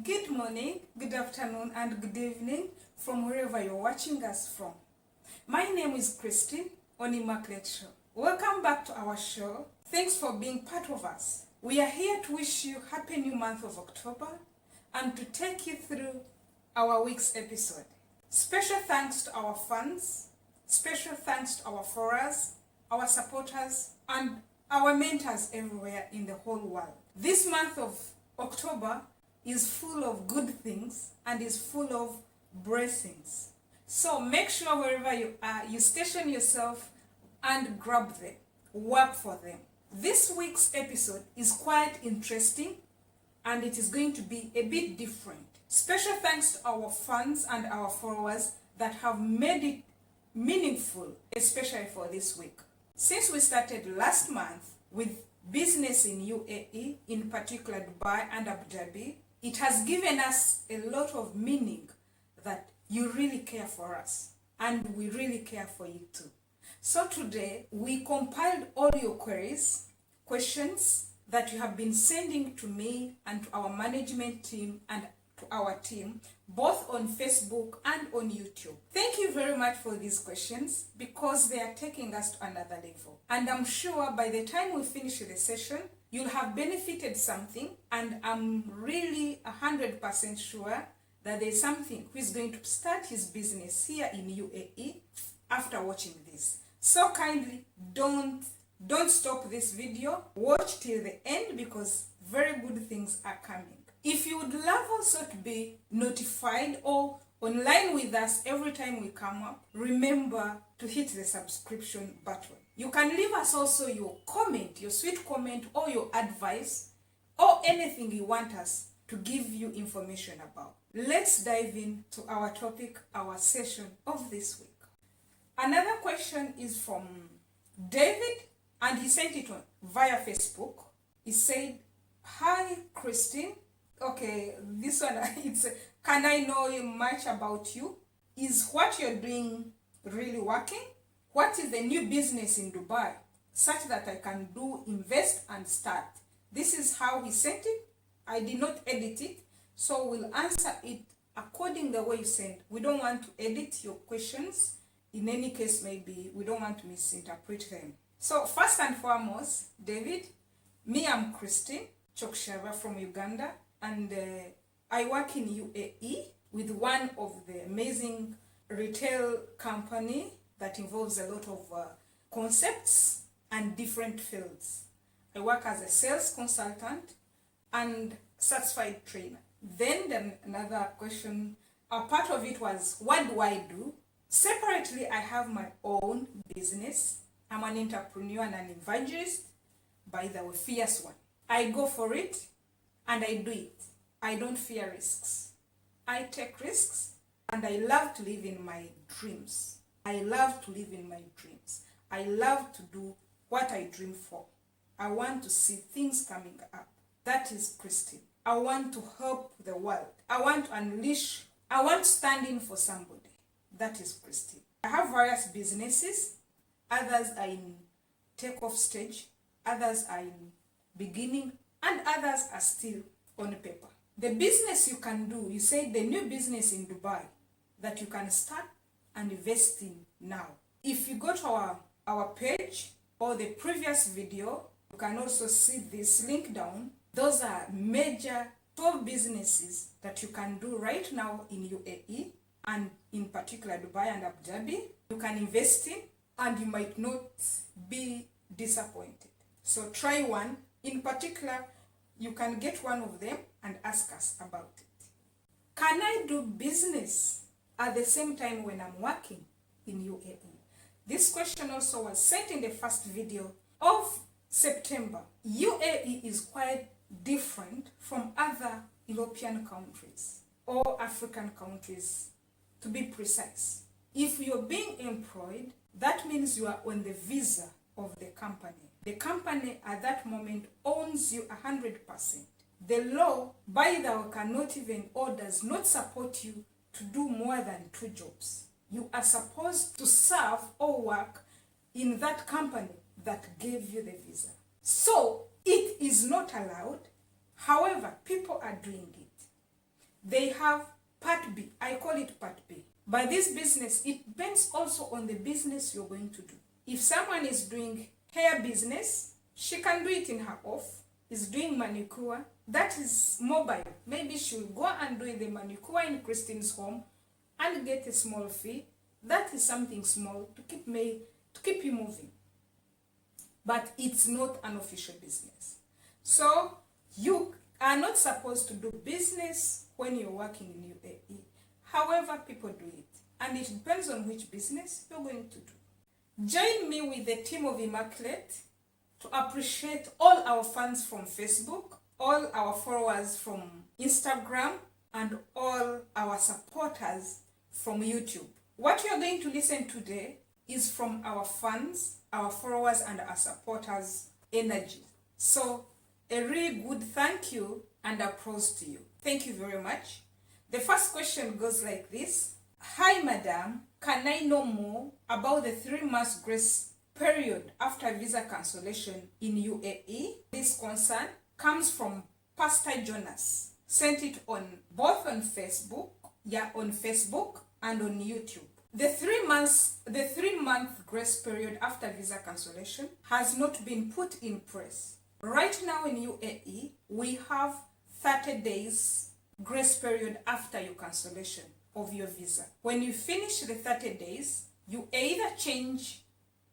Good morning, good afternoon, and good evening from wherever you're watching us from. My name is Christine on Immaculate show. Welcome back to our show. Thanks for being part of us. We are here to wish you happy new month of October and to take you through our week's episode. Special thanks to our fans, special thanks to our followers, our supporters, and our mentors everywhere in the whole world. This month of October is full of good things and is full of blessings. So make sure wherever you are, you station yourself and grab them, work for them. This week's episode is quite interesting and it is going to be a bit different. Special thanks to our fans and our followers that have made it meaningful, especially for this week. Since we started last month with business in UAE, in particular Dubai and Abu Dhabi, it has given us a lot of meaning that you really care for us and we really care for you too. So today we compiled all your queries, questions that you have been sending to me and to our management team and to our team, both on Facebook and on YouTube. Thank you very much for these questions because they are taking us to another level. And I'm sure by the time we finish the session, you'll have benefited something, and I'm really 100% sure that there's something who is going to start his business here in UAE after watching this. So kindly don't stop this video. Watch till the end because very good things are coming. If you would love also to be notified or online with us every time we come up, remember to hit the subscription button. You can leave us also your comment, your sweet comment, or your advice, or anything you want us to give you information about. Let's dive into our topic, our session of this week. Another question is from David, and he sent it via Facebook. He said, "Hi, Christine. Okay, this one, it's, can I know much about you? Is what you're doing really working? What is the new business in Dubai such that I can invest and start?" This is how he sent it. I did not edit it, so we'll answer it according the way you sent. We don't want to edit your questions. In any case, maybe we don't want to misinterpret them. So first and foremost, David, I'm Christine Chokshava from Uganda, and I work in UAE with one of the amazing retail company that involves a lot of concepts and different fields. I work as a sales consultant and certified trainer. Then another question, a part of it was, what do I do? Separately, I have my own business. I'm an entrepreneur and an evangelist, by the way, fierce one. I go for it and I do it. I don't fear risks. I take risks and I love to live in my dreams. I love to live in my dreams. I love to do what I dream for. I want to see things coming up. That is Christine. I want to help the world. I want to unleash. I want to stand in for somebody. That is Christine. I have various businesses. Others are in takeoff stage. Others are in beginning. And others are still on paper. The business you can do, you say the new business in Dubai that you can start and invest in now. If you go to our page or the previous video, you can also see this link down. Those are major 12 businesses that you can do right now in UAE and in particular Dubai and Abu Dhabi. You can invest in and you might not be disappointed. So try one. In particular, you can get one of them and ask us about it. Can I do business at the same time when I'm working in UAE? This question also was sent in the first video of September. UAE is quite different from other European countries or African countries, to be precise. If you're being employed, that means you are on the visa of the company. The company at that moment owns you 100%. The law, by the way, cannot even or does not support you to do more than 2 jobs. You are supposed to serve or work in that company that gave you the visa. So it is not allowed. However, people are doing it. they have part B. I call it part B. By this business, it depends also on the business you're going to do. If someone is doing hair business, she can do it in her off. Is doing manicure, that is mobile. Maybe she'll go and do the manicure in Christine's home and get a small fee. That is something small to keep you moving. But it's not an official business. So you are not supposed to do business when you're working in UAE. However, people do it. And it depends on which business you're going to do. Join me with the team of Immaculate to appreciate all our fans from Facebook, all our followers from Instagram, and all our supporters from YouTube. What you are going to listen today is from our fans, our followers, and our supporters' energy. So, a really good thank you and applause to you. Thank you very much. The first question goes like this. Hi, madam. Can I know more about the 3 months grace period after visa cancellation in UAE? This concern comes from Pastor Jonas. Sent it on both on Facebook, on Facebook and on YouTube. The 3-month grace period after visa cancellation has not been put in place. Right now in UAE, we have 30 days grace period after your cancellation of your visa. When you finish the 30 days, you either change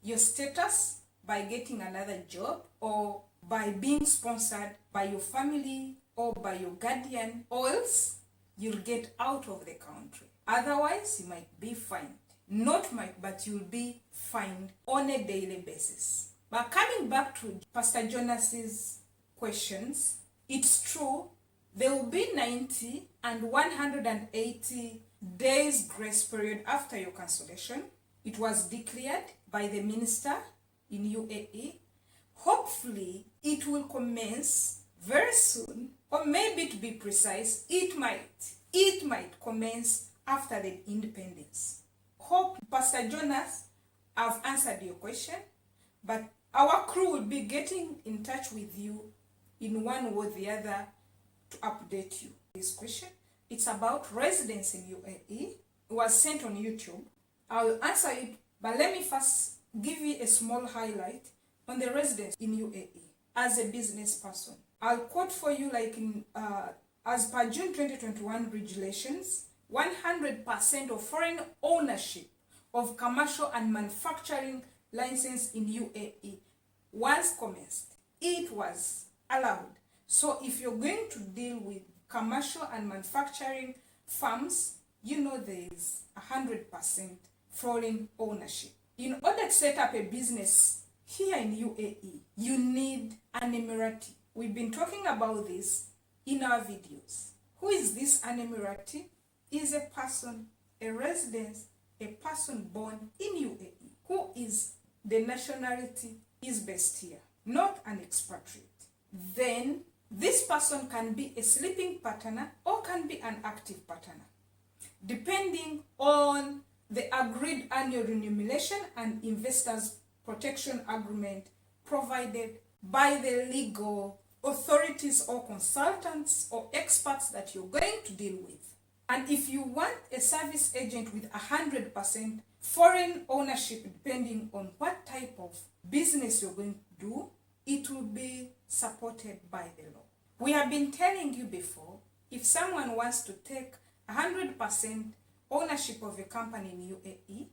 your status by getting another job or by being sponsored by your family or by your guardian, or else you'll get out of the country. Otherwise, you might be fined. Not might, but you'll be fined on a daily basis. But coming back to Pastor Jonas's questions, it's true, there will be 90 and 180 days grace period after your cancellation. It was declared by the minister in UAE. Hopefully, it will commence very soon, or maybe to be precise, it might commence after the independence. Hope, Pastor Jonas, I've answered your question, but our crew will be getting in touch with you in one or the other to update you. This question, it's about residence in UAE. It was sent on YouTube. I'll answer it, but let me first give you a small highlight on the residence in UAE as a business person. I'll quote for you like in, as per June 2021 regulations, 100% of foreign ownership of commercial and manufacturing license in UAE was commenced. It was allowed. So if you're going to deal with commercial and manufacturing firms, you know there is 100% foreign ownership. In order to set up a business here in UAE, you need an Emirati. We've been talking about this in our videos. Who is this an Emirati? Is a person, a resident, a person born in UAE, who is the nationality is based here, not an expatriate. Then this person can be a sleeping partner or can be an active partner, depending on the agreed annual remuneration and investors protection agreement provided by the legal authorities or consultants or experts that you're going to deal with. And if you want a service agent with 100% foreign ownership, depending on what type of business you're going to do, it will be supported by the law. We have been telling you before, if someone wants to take 100% ownership of a company in UAE,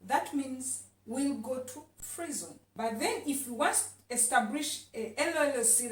that means we'll go to free zone. But then if you want to establish a LLC,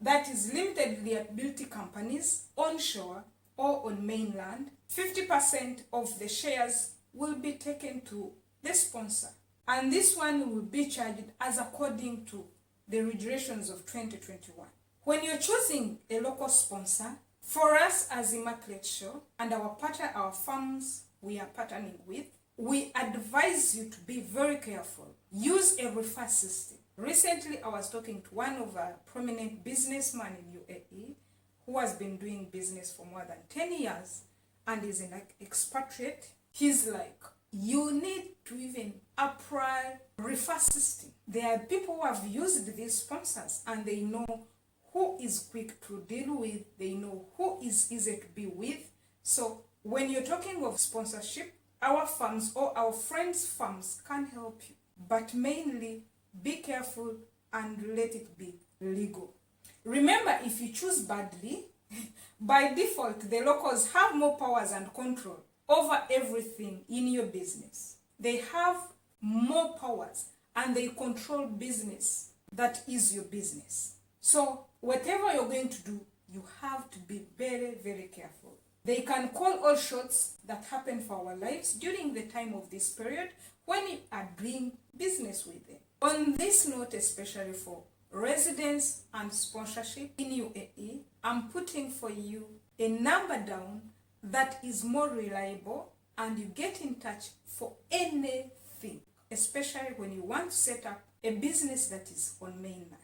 that is limited liability companies onshore or on mainland, 50% of the shares will be taken to the sponsor. And this one will be charged as according to the regulations of 2021. When you're choosing a local sponsor, for us as Immaculate Show and our partner, our firms we are partnering with, we advise you to be very careful. Use a referral system. Recently, I was talking to one of our prominent businessmen in UAE who has been doing business for more than 10 years and is an expatriate. He's like, you need to even apply referral system. There are people who have used these sponsors and they know who is quick to deal with, they know who is easy to be with. So when you're talking of sponsorship, our firms or our friends' firms can help you. But mainly, be careful and let it be legal. Remember, if you choose badly, by default, the locals have more powers and control over everything in your business. They have more powers and they control business that is your business. So whatever you're going to do, you have to be very, very careful. They can call all shots that happen for our lives during the time of this period when you are doing business with them. On this note, especially for residence and sponsorship in UAE, I'm putting for you a number down that is more reliable, and you get in touch for anything, especially when you want to set up a business that is on mainland.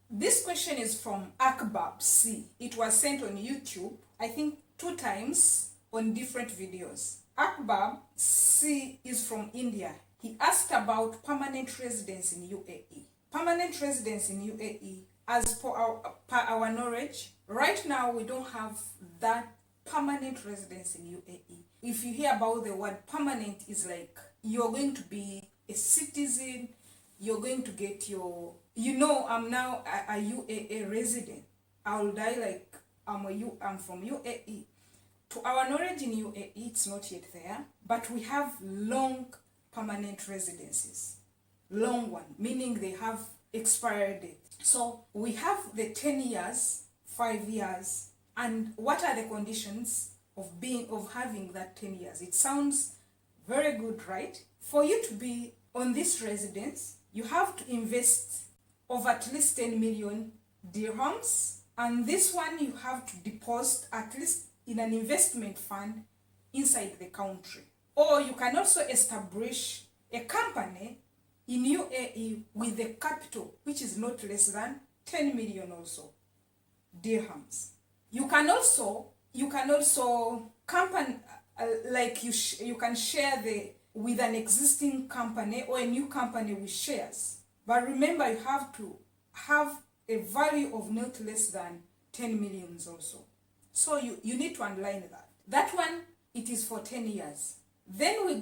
This question is from Akbab C. It was sent on YouTube, I think 2 times on different videos. Akbab C is from India. He asked about permanent residence in UAE. Permanent residence in UAE, as per our knowledge, right now we don't have that permanent residence in UAE. If you hear about the word permanent, is like you're going to be a citizen, you're going to get your, I'm now a UAE resident. I'll die like I'm from UAE. To our knowledge in UAE, it's not yet there, but we have long permanent residences. Long one, meaning they have expired date. So we have the 10 years, 5 years, and what are the conditions of having that 10 years? It sounds very good, right? For you to be on this residence, you have to invest of at least 10 million dirhams, and this one you have to deposit at least in an investment fund inside the country. Or you can also establish a company in UAE with a capital which is not less than 10 million also dirhams. You can also company like you can share with an existing company or a new company with shares. But remember, you have to have a value of not less than 10 millions also. So you need to underline that. That one, it is for 10 years. Then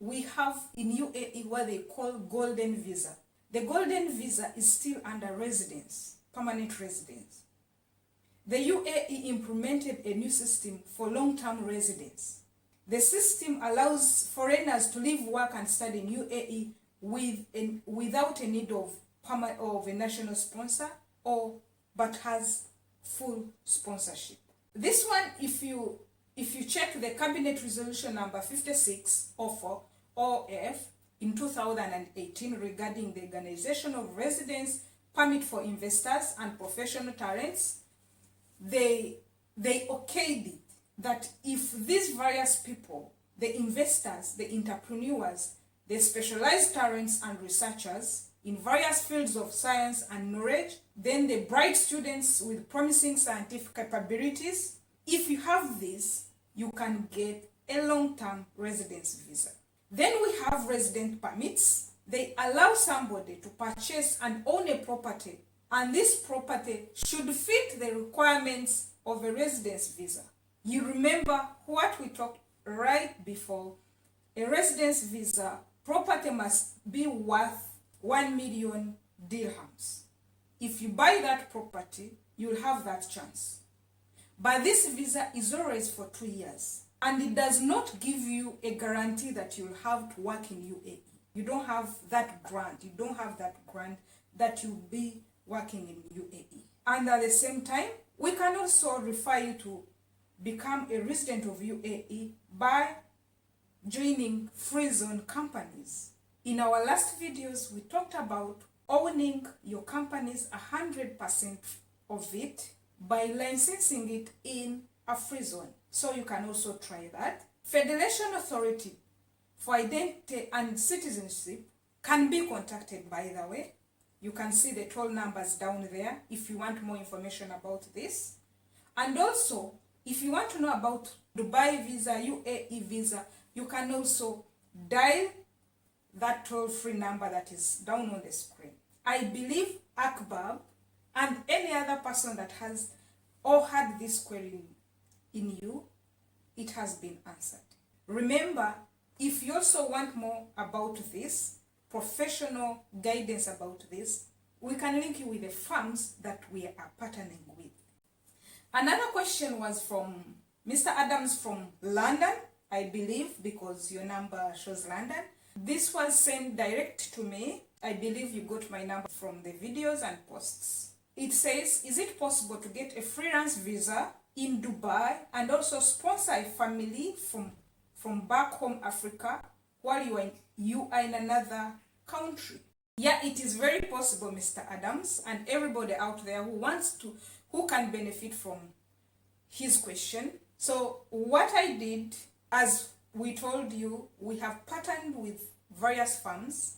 we have in UAE what they call golden visa. The golden visa is still under residence, permanent residence. The UAE implemented a new system for long-term residence. The system allows foreigners to live, work, and study in UAE without a need of a national sponsor but has full sponsorship. This one, if you check the Cabinet Resolution number 56 of OF in 2018 regarding the organization of residence permit for investors and professional talents, they okayed it that if these various people, the investors, the entrepreneurs, the specialized talents and researchers in various fields of science and knowledge, then the bright students with promising scientific capabilities, if you have this, you can get a long-term residence visa. Then we have resident permits. They allow somebody to purchase and own a property, and this property should fit the requirements of a residence visa. You remember what we talked right before. A residence visa property must be worth 1 million dirhams. If you buy that property, you'll have that chance. But this visa is always for 2 years, and it does not give you a guarantee that you'll have to work in UAE. You don't have that grant. You don't have that grant that you'll be working in UAE. And at the same time, we can also refer you to become a resident of UAE by joining free zone companies. In our last videos, we talked about owning your companies 100% of it by licensing it in a free zone. So you can also try that. Federation Authority for Identity and Citizenship can be contacted, by the way. You can see the toll numbers down there if you want more information about this. And also, if you want to know about Dubai visa, UAE visa, you can also dial that toll-free number that is down on the screen. I believe Akbar and any other person that has or had this query in you, it has been answered. Remember, if you also want more about this, professional guidance about this, we can link you with the firms that we are partnering with. Another question was from Mr. Adams from London, I believe, because your number shows London. This was sent direct to me. I believe you got my number from the videos and posts. It says, is it possible to get a freelance visa in Dubai and also sponsor a family from back home Africa while you are in another country? Yeah, it is very possible, Mr. Adams, and everybody out there who can benefit from his question. So what I did, as we told you, we have partnered with various firms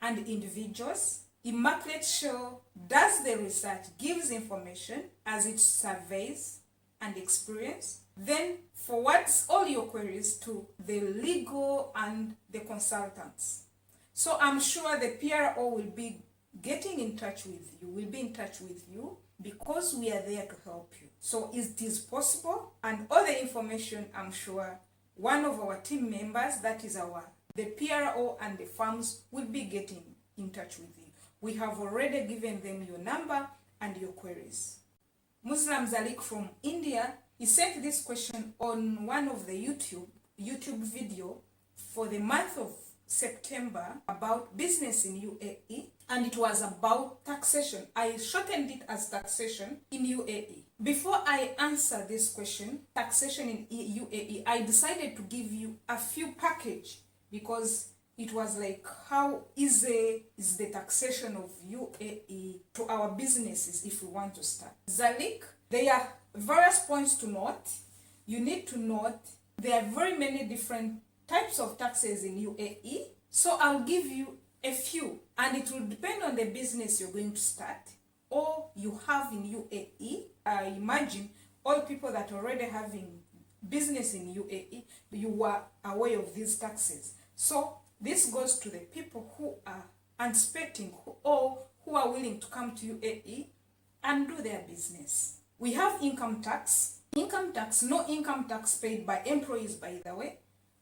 and individuals. Immaculate Show does the research, gives information as it surveys and experience, then forwards all your queries to the legal and the consultants. So I'm sure the PRO will be getting in touch with you, because we are there to help you. So it is possible, and all the information, I'm sure one of our team members, that is the PRO and the firms, will be getting in touch with you. We have already given them your number and your queries. Muslim Zalik from India, he sent this question on one of the YouTube video for the month of September about business in UAE, and it was about taxation. I shortened it as taxation in UAE. Before I answer this question, taxation in UAE, I decided to give you a few package, because it was like, how easy is the taxation of UAE to our businesses if we want to start? Zalik, there are various points to note. You need to note there are very many different types of taxes in UAE. So I'll give you a few, and it will depend on the business you're going to start or you have in UAE. I imagine all people that are already having business in UAE, you were aware of these taxes. So this goes to the people who are anticipating or who are willing to come to UAE and do their business. We have income tax. No income tax paid by employees, by the way,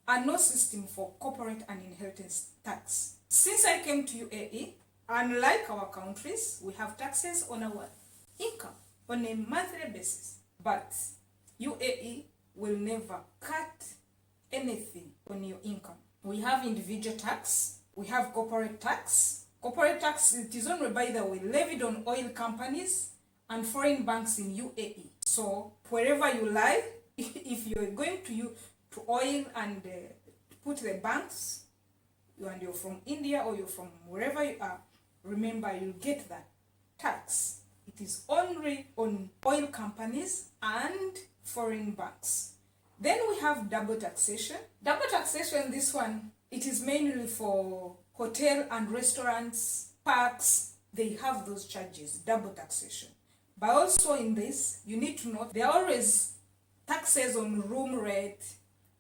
and no system for corporate and inheritance tax. Since I came to UAE, unlike our countries, we have taxes on our income on a monthly basis. But UAE will never cut anything on your income. We have individual tax, we have corporate tax. Corporate tax, it is only, by the way, levied on oil companies and foreign banks in UAE. So wherever you lie, if you're going to oil and put the banks, and you're from India or you're from wherever you are, remember you'll get that tax. It is only on oil companies and foreign banks. Then we have double taxation. Double taxation, this one, it is mainly for hotel and restaurants, parks. They have those charges, double taxation. But also in this, you need to note there are always taxes on room rate,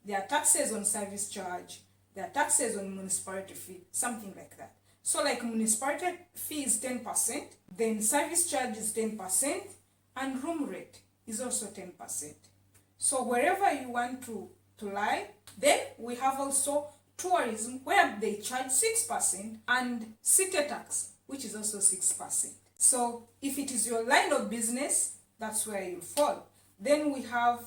there are taxes on service charge, there are taxes on municipality fee, something like that. So like municipality fee is 10%, then service charge is 10%, and room rate is also 10%. So wherever you want to lie, then we have also tourism, where they charge 6%, and city tax, which is also 6%. So if it is your line of business, that's where you fall. Then we have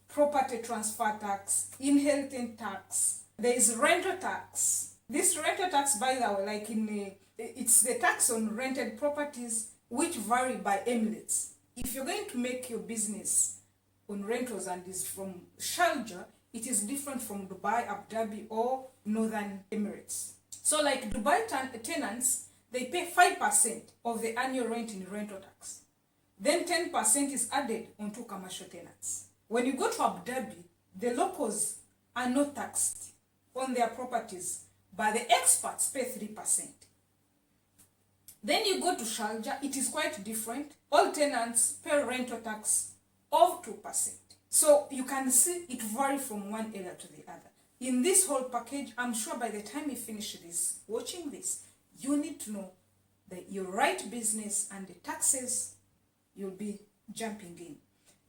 property transfer tax, inheritance tax, there is rental tax. This rental tax, by the way, like it's the tax on rented properties, which vary by emirates. If you're going to make your business on rentals and is from Sharjah, it is different from Dubai, Abu Dhabi, or Northern Emirates. So like Dubai tenants, they pay 5% of the annual rent in rental tax. Then 10% is added onto commercial tenants. When you go to Abu Dhabi, the locals are not taxed on their properties, but the expats pay 3%. Then you go to Sharjah, it is quite different. All tenants pay rental tax of 2%. So you can see it varies from one area to the other. In this whole package, I'm sure by the time you finish this, watching this, you need to know that your right business and the taxes you'll be jumping in.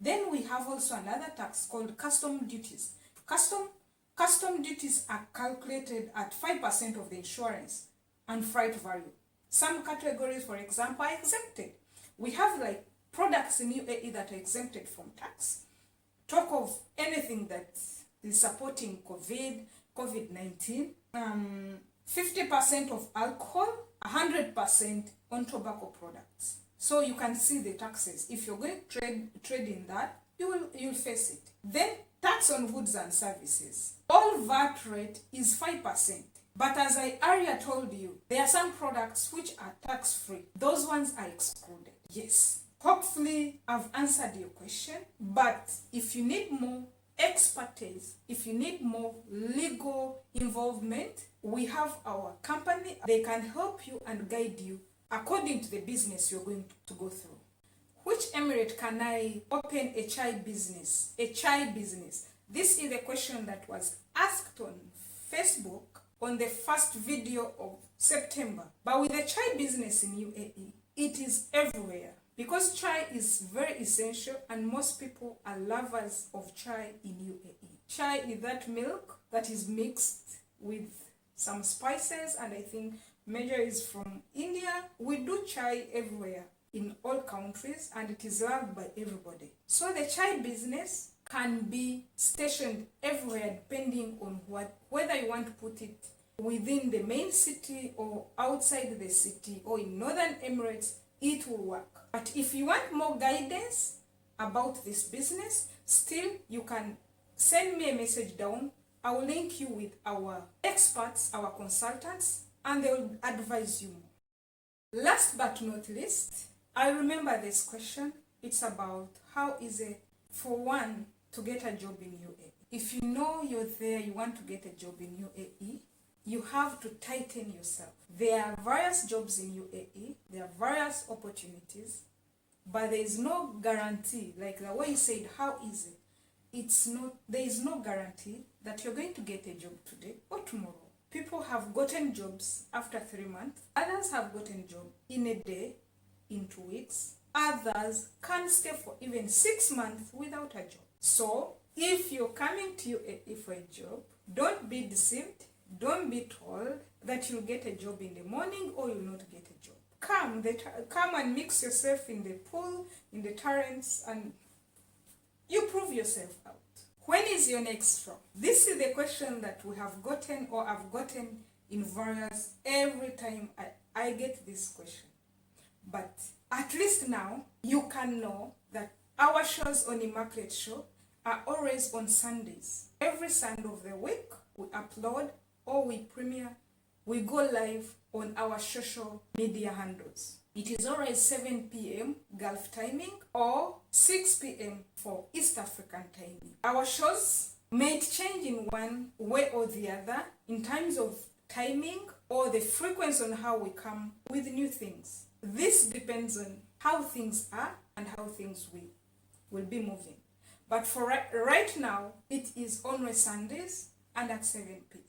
Then we have also another tax called custom duties. Custom duties are calculated at 5% of the insurance and freight value. Some categories, for example, are exempted. We have like products in UAE that are exempted from tax. Talk of anything that is supporting COVID-19, 50% of alcohol, 100% on tobacco products. So you can see the taxes. If you're going to trade in that, you'll face it. Then tax on goods and services. All VAT rate is 5%. But as I earlier told you, there are some products which are tax-free. Those ones are excluded. Yes. Hopefully, I've answered your question. But if you need more expertise, if you need more legal involvement, we have our company. They can help you and guide you according to the business you're going to go through. Which emirate can I open a chai business? A chai business. This is a question that was asked on Facebook on the first video of September. But with the chai business in UAE, it is everywhere. Because chai is very essential and most people are lovers of chai in UAE. Chai is that milk that is mixed with some spices, and I think major is from India. We do chai everywhere in all countries and it is loved by everybody. So the chai business can be stationed everywhere depending on whether you want to put it within the main city or outside the city or in Northern Emirates, it will work. But if you want more guidance about this business, still you can send me a message down. I will link you with our experts, our consultants, and they will advise you more. Last but not least, I remember this question. It's about how is it for one to get a job in UAE. If you know you're there, you want to get a job in UAE, you have to tighten yourself. There are various jobs in UAE, there are various opportunities, but there is no guarantee, like the way you said, how is it? There is no guarantee that you're going to get a job today or tomorrow. People have gotten jobs after 3 months, others have gotten job in a day, in 2 weeks, others can stay for even 6 months without a job. So if you're coming to UAE for a job, don't be deceived. Don't be told that you'll get a job in the morning or you'll not get a job. Come and mix yourself in the pool, in the torrents, and you prove yourself out. When is your next job? This is the question that we have gotten or I've gotten in various, every time I get this question. But at least now you can know that our shows on Immaculate Show are always on Sundays. Every Sunday of the week we upload or we premiere, we go live on our social media handles. It is always 7 p.m. Gulf timing or 6 p.m. for East African timing. Our shows may change in one way or the other in terms of timing or the frequency on how we come with new things. This depends on how things are and how things will be moving. But for right now, it is always Sundays and at 7 p.m.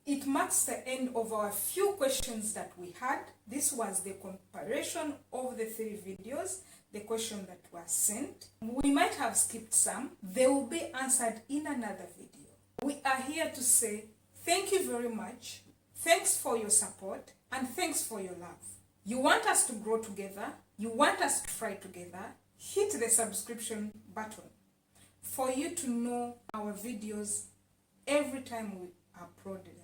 It marks the end of our few questions that we had. This was the comparison of the 3 videos, the questions that were sent. We might have skipped some. They will be answered in another video. We are here to say thank you very much. Thanks for your support and thanks for your love. You want us to grow together. You want us to fly together. Hit the subscription button for you to know our videos every time we upload them.